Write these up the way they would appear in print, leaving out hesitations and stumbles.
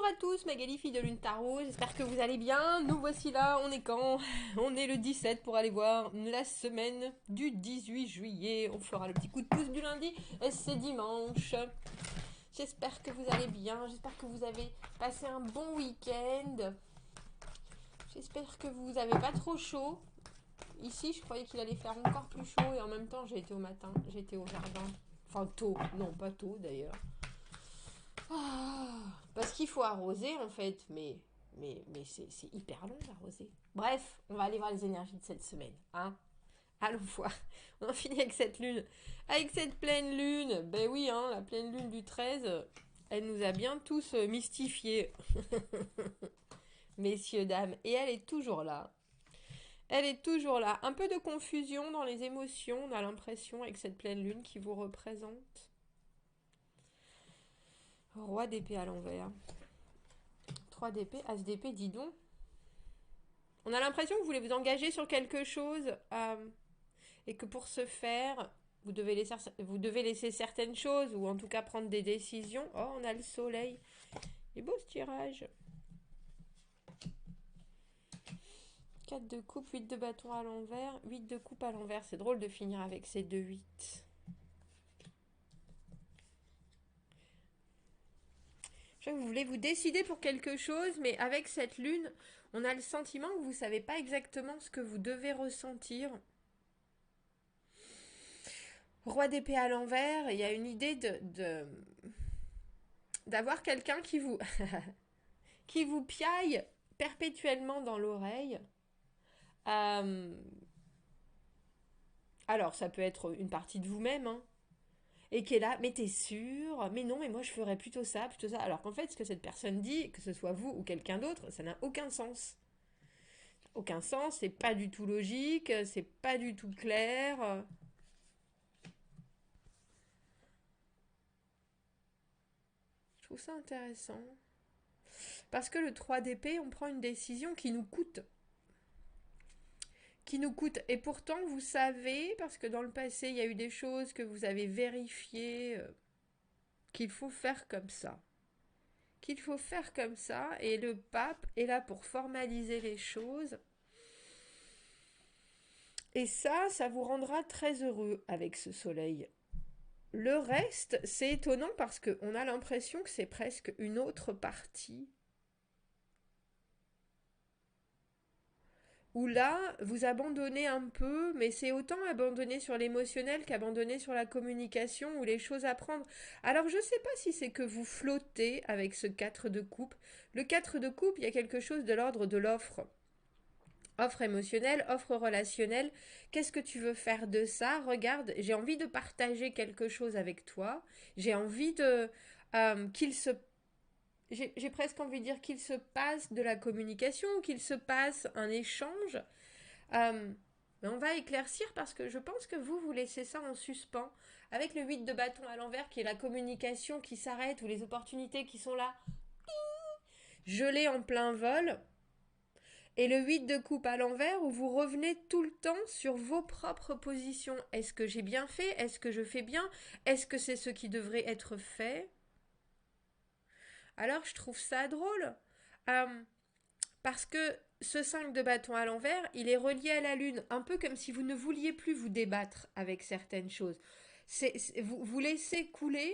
Bonjour à tous, Magali, fille de Lune Tarot, j'espère que vous allez bien. Nous voici là, on est quand? On est le 17 pour aller voir la semaine du 18 juillet. On fera le petit coup de pouce du lundi et c'est dimanche. J'espère que vous allez bien, j'espère que vous avez passé un bon week-end. J'espère que vous n'avez pas trop chaud. Ici, je croyais qu'il allait faire encore plus chaud et en même temps, j'ai été au matin, j'ai été au jardin. Enfin, tôt, non, pas tôt d'ailleurs. Parce qu'il faut arroser en fait, mais c'est hyper long d'arroser. Bref, on va aller voir les énergies de cette semaine. Hein, allons voir. On en finit avec cette lune. Avec cette pleine lune. Ben oui, hein, la pleine lune du 13, elle nous a bien tous mystifiés. Messieurs, dames. Et elle est toujours là. Elle est toujours là. Un peu de confusion dans les émotions, on a l'impression, avec cette pleine lune qui vous représente. Roi d'épée à l'envers. 3 d'épée, as d'épée, dis donc. On a l'impression que vous voulez vous engager sur quelque chose et que pour ce faire, vous devez laisser certaines choses ou en tout cas prendre des décisions. Oh, on a le soleil. Il est beau ce tirage. 4 de coupe, 8 de bâton à l'envers, 8 de coupe à l'envers. C'est drôle de finir avec ces deux 8. Je sais que vous voulez vous décider pour quelque chose, mais avec cette lune, on a le sentiment que vous ne savez pas exactement ce que vous devez ressentir. Roi d'épée à l'envers, il y a une idée d'avoir quelqu'un qui vous piaille perpétuellement dans l'oreille. Euh, alors, ça peut être une partie de vous-même, hein, et qui est là, mais t'es sûr? Mais non, mais moi je ferais plutôt ça, plutôt ça. Alors qu'en fait, ce que cette personne dit, que ce soit vous ou quelqu'un d'autre, ça n'a aucun sens. Aucun sens, c'est pas du tout logique, c'est pas du tout clair. Je trouve ça intéressant. Parce que le 3 d'épée, on prend une décision qui nous coûte. Qui nous coûte. Et pourtant, vous savez, parce que dans le passé, il y a eu des choses que vous avez vérifiées, qu'il faut faire comme ça. Qu'il faut faire comme ça. Et le pape est là pour formaliser les choses. Et ça vous rendra très heureux avec ce soleil. Le reste, c'est étonnant parce qu'on a l'impression que c'est presque une autre partie où là, vous abandonnez un peu, mais c'est autant abandonner sur l'émotionnel qu'abandonner sur la communication ou les choses à prendre. Alors je ne sais pas si c'est que vous flottez avec ce 4 de coupe. Le 4 de coupe, il y a quelque chose de l'ordre de l'offre. Offre émotionnelle, offre relationnelle. Qu'est-ce que tu veux faire de ça? Regarde, j'ai envie de partager quelque chose avec toi. J'ai envie de qu'il se j'ai presque envie de dire qu'il se passe de la communication, qu'il se passe un échange. Mais on va éclaircir parce que je pense que vous laissez ça en suspens. Avec le 8 de bâton à l'envers qui est la communication qui s'arrête ou les opportunités qui sont là, gelées en plein vol. Et le 8 de coupe à l'envers où vous revenez tout le temps sur vos propres positions. Est-ce que j'ai bien fait? Est-ce que je fais bien? Est-ce que c'est ce qui devrait être fait? Alors je trouve ça drôle. Euh, Parce que ce 5 de bâton à l'envers, il est relié à la lune, un peu comme si vous ne vouliez plus vous débattre avec certaines choses. Vous laissez couler,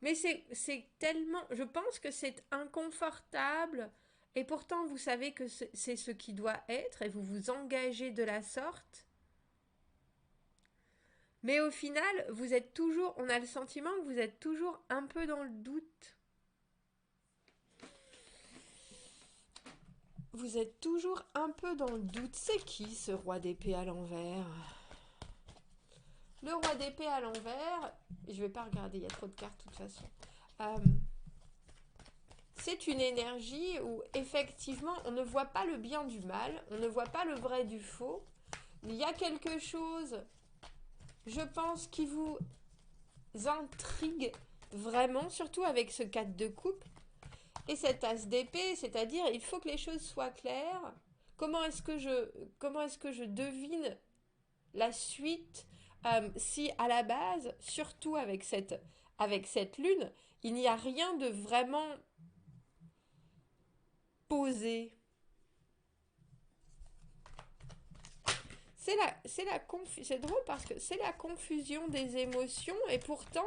mais c'est tellement... Je pense que c'est inconfortable, et pourtant vous savez que c'est ce qui doit être, et vous vous engagez de la sorte. Mais au final, vous êtes toujours... On a le sentiment que vous êtes toujours un peu dans le doute. Vous êtes toujours un peu dans le doute. C'est qui ce roi d'épée à l'envers? Le roi d'épée à l'envers, je vais pas regarder, il y a trop de cartes de toute façon. Euh, c'est une énergie où effectivement on ne voit pas le bien du mal, on ne voit pas le vrai du faux. Il y a quelque chose, je pense, qui vous intrigue vraiment, surtout avec ce 4 de coupe et cet as d'épée, c'est-à-dire il faut que les choses soient claires. Comment est-ce que je devine la suite si à la base, surtout avec cette avec cette lune, il n'y a rien de vraiment posé. C'est drôle parce que c'est la confusion des émotions et pourtant,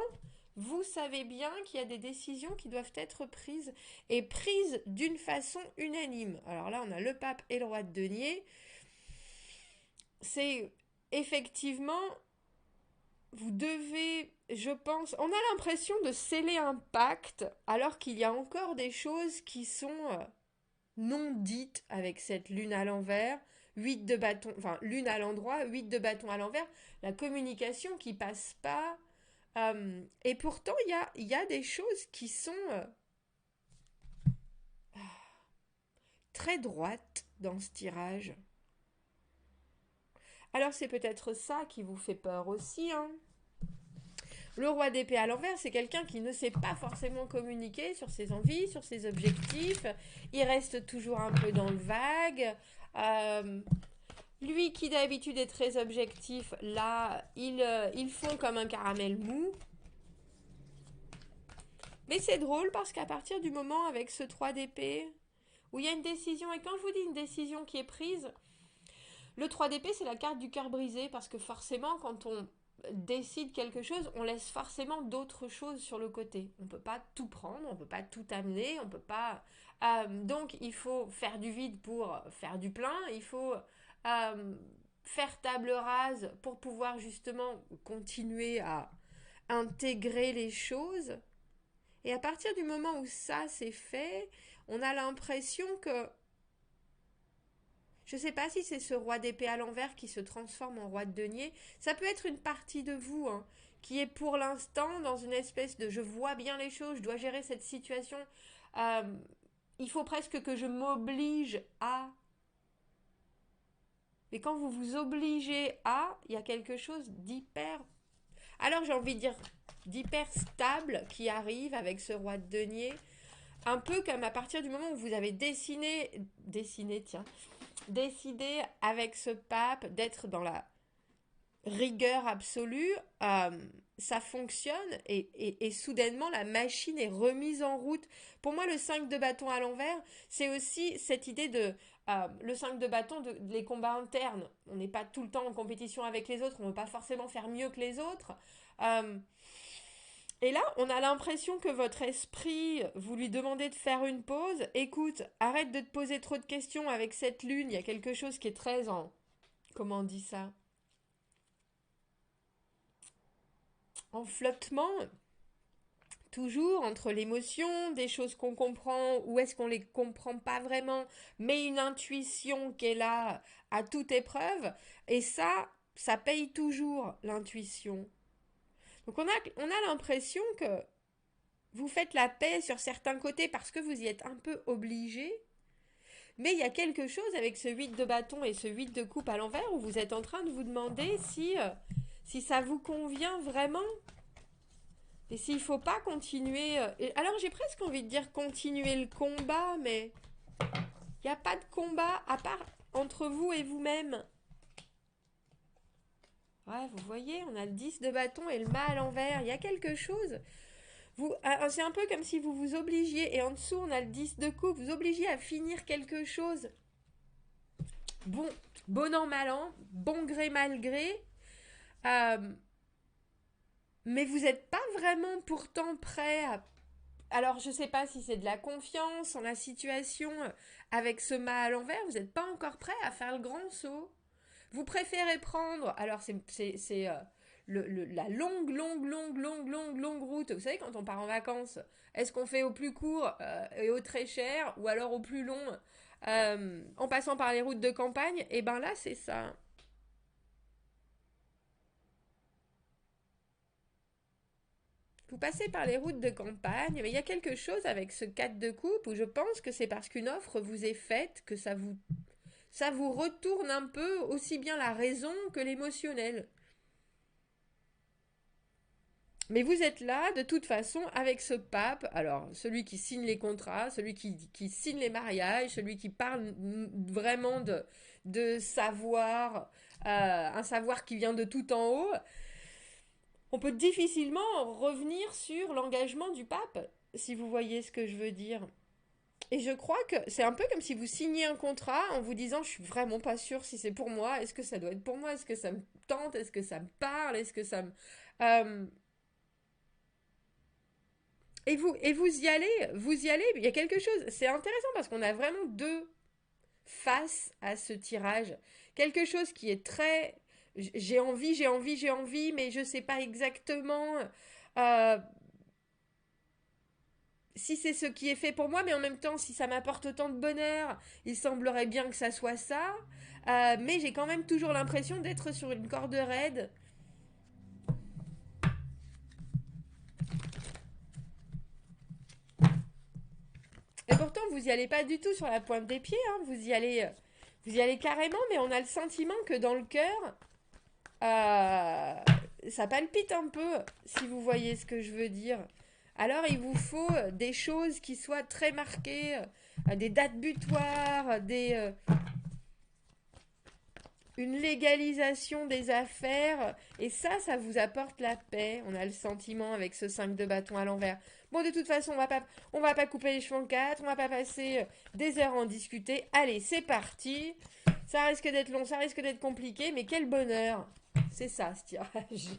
vous savez bien qu'il y a des décisions qui doivent être prises et prises d'une façon unanime. Alors là, on a le pape et le roi de denier. C'est effectivement, vous devez, je pense, on a l'impression de sceller un pacte alors qu'il y a encore des choses qui sont non dites avec cette lune à l'envers, 8 de bâton, enfin lune à l'endroit, 8 de bâton à l'envers, la communication qui passe pas. Et pourtant, il y a des choses qui sont très droites dans ce tirage. Alors c'est peut-être ça qui vous fait peur aussi, hein. Le roi d'épée à l'envers, c'est quelqu'un qui ne sait pas forcément communiquer sur ses envies, sur ses objectifs. Il reste toujours un peu dans le vague. Euh, Lui qui d'habitude est très objectif, là, il fond comme un caramel mou. Mais c'est drôle parce qu'à partir du moment avec ce 3 d'épée, où il y a une décision, et quand je vous dis une décision qui est prise, le 3 d'épée c'est la carte du cœur brisé, parce que forcément quand on décide quelque chose, on laisse forcément d'autres choses sur le côté. On ne peut pas tout prendre, on ne peut pas tout amener, on peut pas... donc il faut faire du vide pour faire du plein, il faut faire table rase pour pouvoir justement continuer à intégrer les choses. Et à partir du moment où ça c'est fait, on a l'impression que je ne sais pas si c'est ce roi d'épée à l'envers qui se transforme en roi de denier. Ça peut être une partie de vous hein, qui est pour l'instant dans une espèce de je vois bien les choses, je dois gérer cette situation. Euh, il faut presque que je m'oblige à. Mais quand vous vous obligez à, il y a quelque chose d'hyper. Alors j'ai envie de dire d'hyper stable qui arrive avec ce roi de denier. Un peu comme à partir du moment où vous avez tiens, décidé avec ce pape d'être dans la rigueur absolue, ça fonctionne et soudainement la machine est remise en route. Pour moi, le 5 de bâton à l'envers, c'est aussi cette idée de... le 5 de bâton, les combats internes. On n'est pas tout le temps en compétition avec les autres, on ne veut pas forcément faire mieux que les autres. Euh, et là, on a l'impression que votre esprit, vous lui demandez de faire une pause. Écoute, arrête de te poser trop de questions avec cette lune. Il y a quelque chose qui est très en... Comment on dit ça? En flottement. Toujours entre l'émotion, des choses qu'on comprend, ou est-ce qu'on les comprend pas vraiment, mais une intuition qui est là à toute épreuve. Et ça paye toujours l'intuition. Donc on a l'impression que vous faites la paix sur certains côtés parce que vous y êtes un peu obligé. Mais il y a quelque chose avec ce 8 de bâton et ce 8 de coupe à l'envers où vous êtes en train de vous demander si ça vous convient vraiment. Et s'il ne faut pas continuer. Alors j'ai presque envie de dire continuer le combat, mais il n'y a pas de combat à part entre vous et vous-même. Ouais, vous voyez, on a le 10 de bâton et le mât à l'envers. Il y a quelque chose. C'est un peu comme si vous vous obligiez, et en dessous on a le 10 de coupe, vous obligiez à finir quelque chose. Bon, bon an, mal an, bon gré, mal gré. Euh, mais vous n'êtes pas vraiment pourtant prêt à... Alors je ne sais pas si c'est de la confiance en la situation avec ce mât à l'envers, vous n'êtes pas encore prêt à faire le grand saut. Vous préférez prendre... Alors c'est la longue route. Vous savez, quand on part en vacances, est-ce qu'on fait au plus court et au très cher, ou alors au plus long, en passant par les routes de campagne? Et ben là, c'est ça. Vous passez par les routes de campagne, mais il y a quelque chose avec ce 4 de coupe où je pense que c'est parce qu'une offre vous est faite que ça vous retourne un peu aussi bien la raison que l'émotionnel. Mais vous êtes là, de toute façon, avec ce pape, alors celui qui signe les contrats, celui qui signe les mariages, celui qui parle vraiment de savoir, un savoir qui vient de tout en haut. on peut difficilement revenir sur l'engagement du pape, si vous voyez ce que je veux dire. Et je crois que c'est un peu comme si vous signez un contrat en vous disant je suis vraiment pas sûre si c'est pour moi, est-ce que ça doit être pour moi, est-ce que ça me tente, est-ce que ça me parle, est-ce que ça me... Euh, et vous y allez, il y a quelque chose, c'est intéressant parce qu'on a vraiment deux faces à ce tirage. Quelque chose qui est très... j'ai envie, mais je sais pas exactement euh, si c'est ce qui est fait pour moi, mais en même temps, si ça m'apporte autant de bonheur, il semblerait bien que ça soit ça. Mais j'ai quand même toujours l'impression d'être sur une corde raide. Et pourtant, vous y allez pas du tout sur la pointe des pieds, hein. Vous y allez carrément, mais on a le sentiment que dans le cœur, ça palpite un peu, si vous voyez ce que je veux dire. Alors, il vous faut des choses qui soient très marquées, des dates butoirs, une légalisation des affaires, et ça vous apporte la paix. On a le sentiment avec ce 5 de bâton à l'envers. Bon, de toute façon, on va pas couper les cheveux en quatre, on va pas passer des heures à en discuter. Allez, c'est parti. Ça risque d'être long, ça risque d'être compliqué, mais quel bonheur. C'est ça, ce tirage.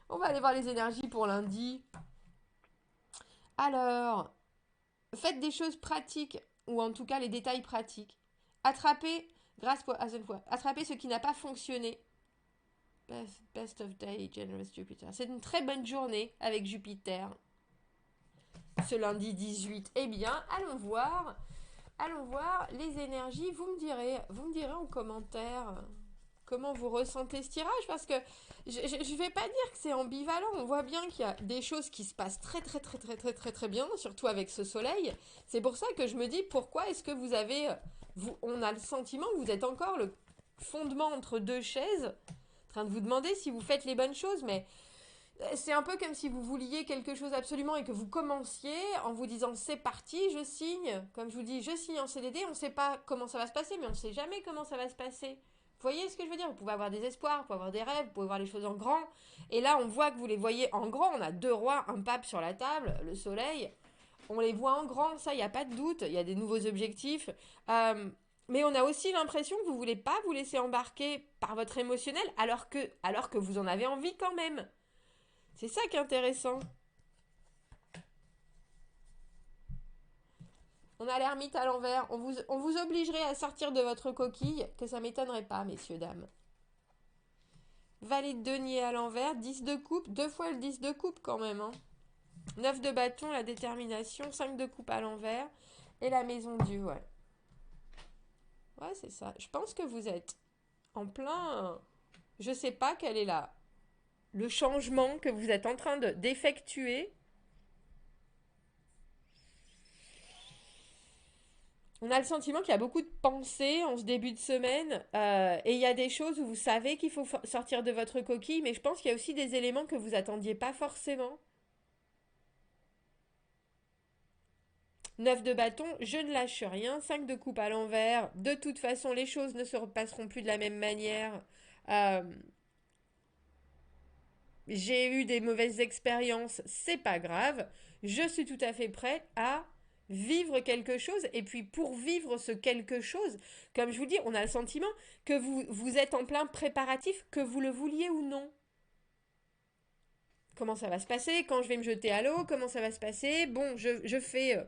On va aller voir les énergies pour lundi. Alors, faites des choses pratiques, ou en tout cas les détails pratiques. Attrapez, attrapez ce qui n'a pas fonctionné. Best of day, generous Jupiter. C'est une très bonne journée avec Jupiter. Ce lundi 18. Eh bien, allons voir les énergies. Vous me direz en commentaire comment vous ressentez ce tirage parce que je ne vais pas dire que c'est ambivalent. On voit bien qu'il y a des choses qui se passent très bien, surtout avec ce soleil. C'est pour ça que je me dis pourquoi est-ce que on a le sentiment que vous êtes encore le fondement entre deux chaises, en train de vous demander si vous faites les bonnes choses, mais c'est un peu comme si vous vouliez quelque chose absolument et que vous commenciez en vous disant c'est parti, je signe. Comme je vous dis, je signe en CDD, on ne sait pas comment ça va se passer, mais on ne sait jamais comment ça va se passer. Vous voyez ce que je veux dire? Vous pouvez avoir des espoirs, vous pouvez avoir des rêves, vous pouvez voir les choses en grand. Et là, on voit que vous les voyez en grand. On a deux rois, un pape sur la table, le soleil. On les voit en grand, ça, il n'y a pas de doute. Il y a des nouveaux objectifs. Mais on a aussi l'impression que vous ne voulez pas vous laisser embarquer par votre émotionnel alors que vous en avez envie quand même. C'est ça qui est intéressant. On a l'ermite à l'envers. On vous obligerait à sortir de votre coquille, que ça m'étonnerait pas, messieurs, dames. Valet de denier à l'envers, 10 de coupe, deux fois le 10 de coupe quand même. Hein. 9 de bâton, la détermination, 5 de coupe à l'envers, et la maison Dieu, ouais. Ouais, c'est ça. Je pense que vous êtes en plein... Je sais pas quel est là. Le changement que vous êtes en train d'effectuer. On a le sentiment qu'il y a beaucoup de pensées en ce début de semaine et il y a des choses où vous savez qu'il faut sortir de votre coquille, mais je pense qu'il y a aussi des éléments que vous attendiez pas forcément. 9 de bâton, je ne lâche rien. 5 de coupe à l'envers. De toute façon, les choses ne se repasseront plus de la même manière. Euh, j'ai eu des mauvaises expériences, c'est pas grave. Je suis tout à fait prête à vivre quelque chose. Et puis pour vivre ce quelque chose, comme je vous dis, on a le sentiment que vous êtes en plein préparatif, que vous le vouliez ou non. Comment ça va se passer? Quand je vais me jeter à l'eau? Comment ça va se passer? Bon, je fais...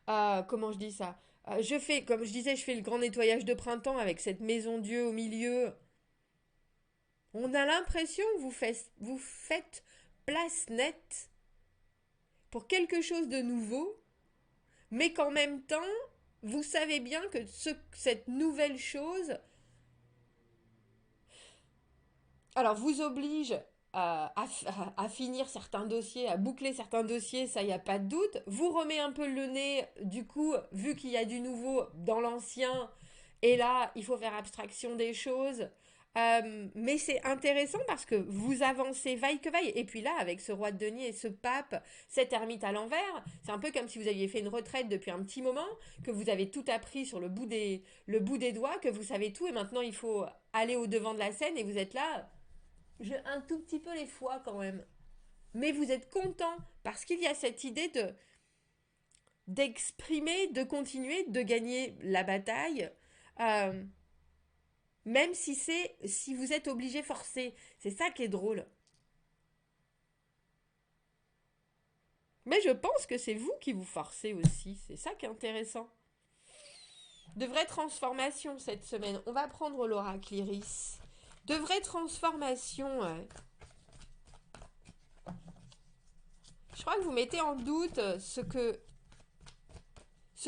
comment je dis ça? Je fais, comme je disais, je fais le grand nettoyage de printemps avec cette maison Dieu au milieu. On a l'impression que vous faites place nette pour quelque chose de nouveau, mais qu'en même temps, vous savez bien que cette nouvelle chose, alors vous oblige à finir certains dossiers, à boucler certains dossiers, ça, il n'y a pas de doute. Vous remet un peu le nez, du coup, vu qu'il y a du nouveau dans l'ancien, et là, il faut faire abstraction des choses. Mais c'est intéressant parce que vous avancez vaille que vaille. Et puis là, avec ce roi de denier et ce pape, cet ermite à l'envers, c'est un peu comme si vous aviez fait une retraite depuis un petit moment, que vous avez tout appris sur le bout des doigts, que vous savez tout et maintenant il faut aller au devant de la scène et vous êtes là. J'ai un tout petit peu les foies quand même. Mais vous êtes content parce qu'il y a cette idée de d'exprimer, de continuer, de gagner la bataille, euh, même si vous êtes obligé forcé. C'est ça qui est drôle. Mais je pense que c'est vous qui vous forcez aussi. C'est ça qui est intéressant. De vraies transformations cette semaine. On va prendre l'oracle Iris. De vraies transformations. Je crois que vous mettez en doute ce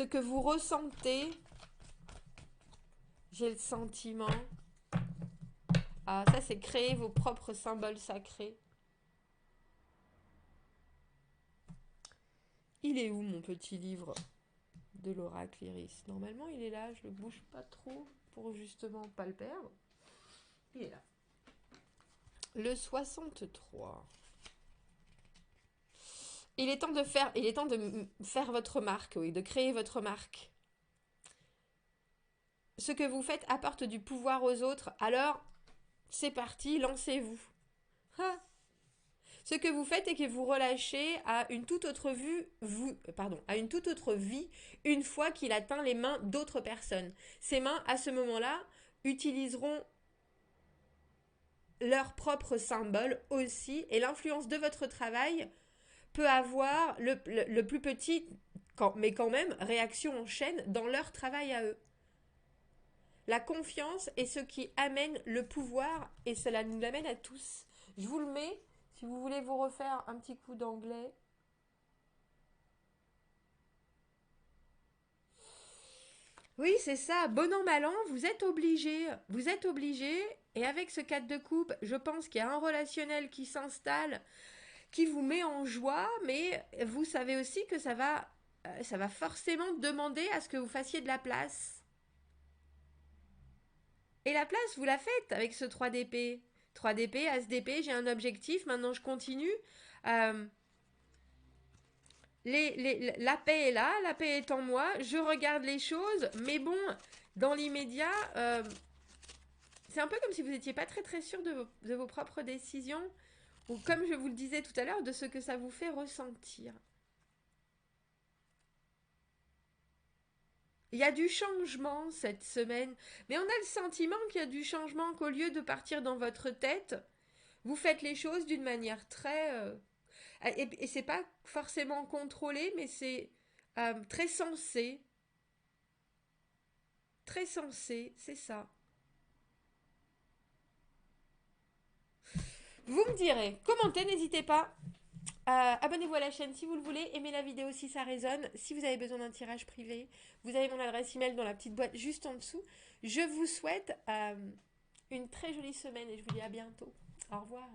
que vous ressentez. J'ai le sentiment. Ah, ça c'est créer vos propres symboles sacrés. Il est où mon petit livre de l'oracle Iris? Normalement il est là, je le bouge pas trop pour justement pas le perdre. Il est là. Le 63. Il est temps de faire votre marque, oui, de créer votre marque. Ce que vous faites apporte du pouvoir aux autres, alors c'est parti, lancez-vous. Ah. Ce que vous faites est que vous relâchez à une toute autre à une toute autre vie une fois qu'il atteint les mains d'autres personnes. Ces mains, à ce moment-là, utiliseront leurs propres symboles aussi, et l'influence de votre travail peut avoir le plus petit, mais quand même, réaction en chaîne dans leur travail à eux. La confiance est ce qui amène le pouvoir et cela nous l'amène à tous. Je vous le mets, si vous voulez vous refaire un petit coup d'anglais. Oui, c'est ça. Bon an, mal an, vous êtes obligé. Vous êtes obligé. Et avec ce 4 de coupe, je pense qu'il y a un relationnel qui s'installe, qui vous met en joie, mais vous savez aussi que ça va forcément demander à ce que vous fassiez de la place. Et la place, vous la faites avec ce 3 d'épée. 3 d'épée, As d'épée, j'ai un objectif, maintenant je continue. Euh, la paix est là, la paix est en moi, je regarde les choses, mais bon, dans l'immédiat, c'est un peu comme si vous n'étiez pas très très sûr de vos propres décisions, ou comme je vous le disais tout à l'heure, de ce que ça vous fait ressentir. Il y a du changement cette semaine, mais on a le sentiment qu'il y a du changement, qu'au lieu de partir dans votre tête, vous faites les choses d'une manière très... et c'est pas forcément contrôlé, mais c'est très sensé. Très sensé, c'est ça. Vous me direz, commentez, n'hésitez pas. Abonnez-vous à la chaîne si vous le voulez, aimez la vidéo si ça résonne. Si vous avez besoin d'un tirage privé, vous avez mon adresse email dans la petite boîte juste en dessous. Je vous souhaite une très jolie semaine et je vous dis à bientôt. Au revoir.